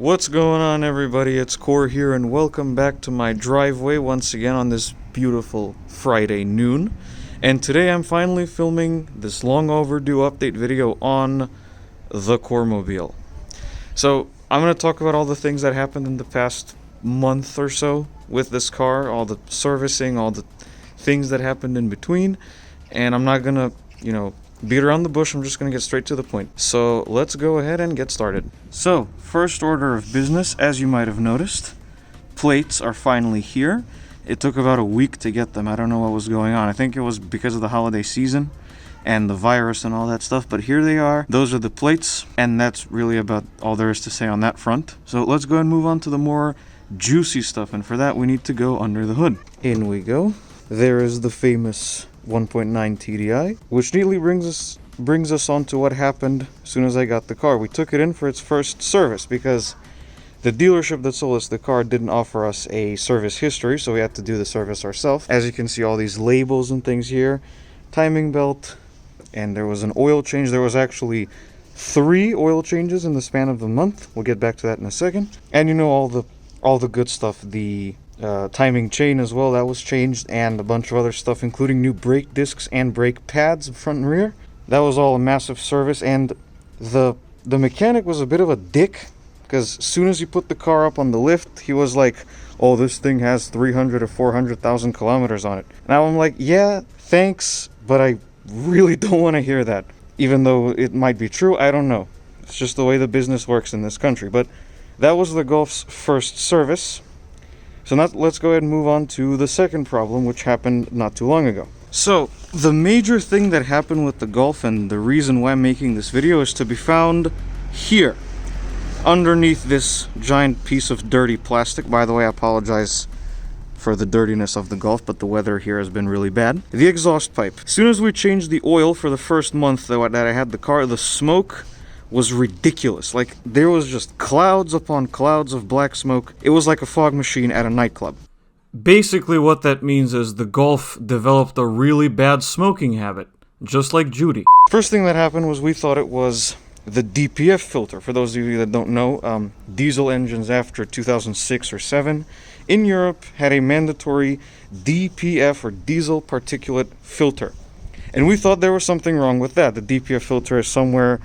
What's going on, everybody? It's Kor here, and welcome back to my driveway once again on this beautiful Friday noon. And today I'm finally filming this long overdue update video on the Korrmobile. So I'm going to talk about all the things that happened in the past month or so with this car, all the servicing, all the things that happened in between, and I'm not going to, beat around the bush. I'm just going to get straight to the point. So let's go ahead and get started. So, first order of business, as you might have noticed, plates are finally here. It took about a week to get them. I don't know what was going on. I think it was because of the holiday season and the virus and all that stuff, but here they are. Those are the plates, and that's really about all there is to say on that front. So let's go and move on to the more juicy stuff, and for that we need to go under the hood. In we go. There is the famous 1.9 TDI, which neatly brings us on to what happened as soon as I got the car. We took it in for its first service because the dealership that sold us the car didn't offer us a service history, so we had to do the service ourselves. As you can see, all these labels and things here, timing belt, and there was an oil change. There was actually 3 oil changes in the span of the month. We'll get back to that in a second. And all the good stuff, the timing chain as well, that was changed, and a bunch of other stuff, including new brake discs and brake pads front and rear. That was all a massive service, and the mechanic was a bit of a dick, because as soon as you put the car up on the lift, he was like, oh, this thing has 300 or 400,000 kilometers on it. Now I'm like, yeah, thanks, but I really don't want to hear that. Even though it might be true, I don't know. It's just the way the business works in this country. But that was the Golf's first service. So now let's go ahead and move on to the second problem, which happened not too long ago. So, the major thing that happened with the Golf, and the reason why I'm making this video, is to be found here, underneath this giant piece of dirty plastic. By the way, I apologize for the dirtiness of the Golf, but the weather here has been really bad. The exhaust pipe. As soon as we changed the oil for the first month that I had the car, the smoke was ridiculous. Like, there was just clouds upon clouds of black smoke. It was like a fog machine at a nightclub. Basically what that means is the Golf developed a really bad smoking habit, just like Judy. First thing that happened was we thought it was the DPF filter. For those of you that don't know, diesel engines after 2006 or 7 in Europe had a mandatory DPF, or diesel particulate filter. And we thought there was something wrong with that. The DPF filter is somewhere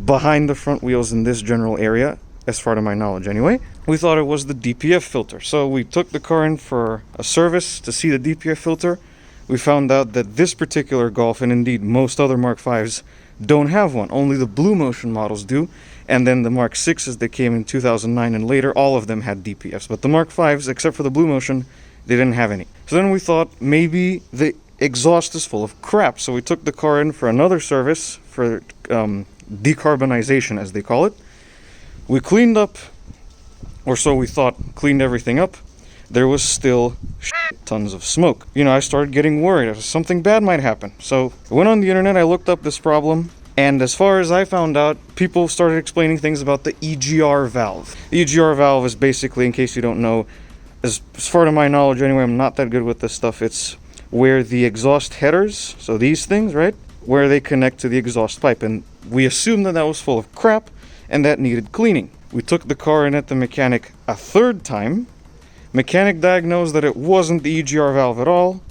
behind the front wheels in this general area, as far to my knowledge anyway. We thought it was the DPF filter, so we took the car in for a service to see the DPF filter. We found out that this particular Golf, and indeed most other Mark Vs, don't have one. Only the Blue Motion models do, and then the Mark 6s that came in 2009 and later, all of them had DPFs. But the Mark 5s, except for the Blue Motion, they didn't have any. So then we thought maybe the exhaust is full of crap, so we took the car in for another service for decarbonization, as they call it. We cleaned up, or so we thought, cleaned everything up. There was still tons of smoke. I started getting worried. Something bad might happen. So I went on the internet, I looked up this problem, and as far as I found out, people started explaining things about the EGR valve. The EGR valve is basically, in case you don't know, as far to my knowledge anyway, I'm not that good with this stuff, it's where the exhaust headers, so these things, right, where they connect to the exhaust pipe, and we assumed that was full of crap and that needed cleaning. We took the car in at the mechanic a third time. Mechanic diagnosed that it wasn't the EGR valve at all.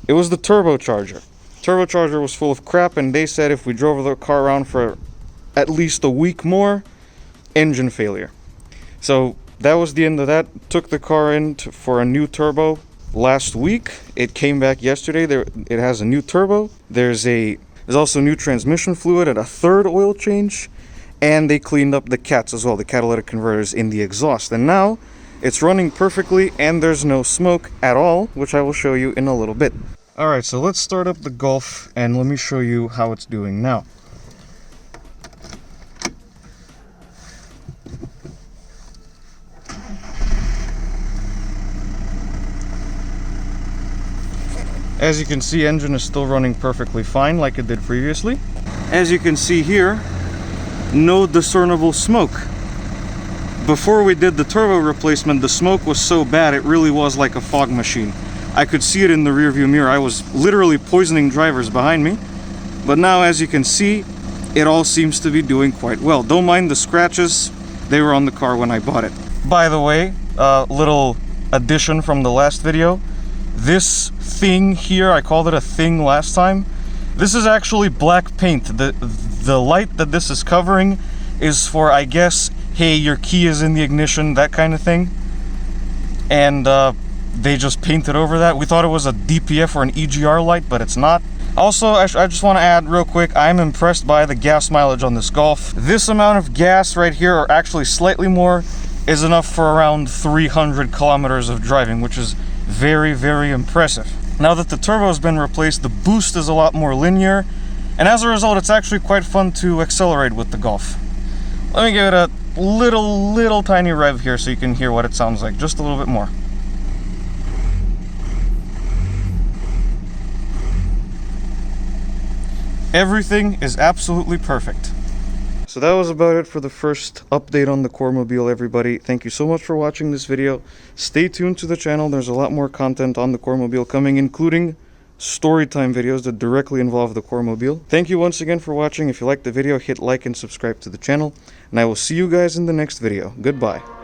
It was the turbocharger. Turbocharger was full of crap, and they said if we drove the car around for at least a week more, engine failure. So that was the end of that. Took the car in for a new turbo last week. It came back yesterday. It has a new turbo. There's also new transmission fluid and a third oil change, and they cleaned up the cats as well, the catalytic converters in the exhaust. And now it's running perfectly, and there's no smoke at all, which I will show you in a little bit. Alright, so let's start up the Golf, and let me show you how it's doing now. As you can see, engine is still running perfectly fine like it did previously. As you can see here, no discernible smoke. Before we did the turbo replacement, the smoke was so bad it really was like a fog machine. I could see it in the rearview mirror. I was literally poisoning drivers behind me. But now, as you can see, it all seems to be doing quite well. Don't mind the scratches. They were on the car when I bought it. By the way, little addition from the last video. This thing here, I called it a thing last time. This is actually black paint. The light that this is covering is for, I guess, hey, your key is in the ignition, that kind of thing. And they just painted over that. We thought it was a DPF or an EGR light, but it's not. Also, I just want to add real quick, I'm impressed by the gas mileage on this Golf. This amount of gas right here, or actually slightly more, is enough for around 300 kilometers of driving, which is very, very impressive. Now that the turbo has been replaced, the boost is a lot more linear, and as a result, it's actually quite fun to accelerate with the Golf. Let me give it a little tiny rev here so you can hear what it sounds like, just a little bit more. Everything is absolutely perfect. So that was about it for the first update on the Korrmobile, everybody. Thank you so much for watching this video. Stay tuned to the channel. There's a lot more content on the Korrmobile coming, including storytime videos that directly involve the Korrmobile. Thank you once again for watching. If you liked the video, hit like and subscribe to the channel. And I will see you guys in the next video. Goodbye.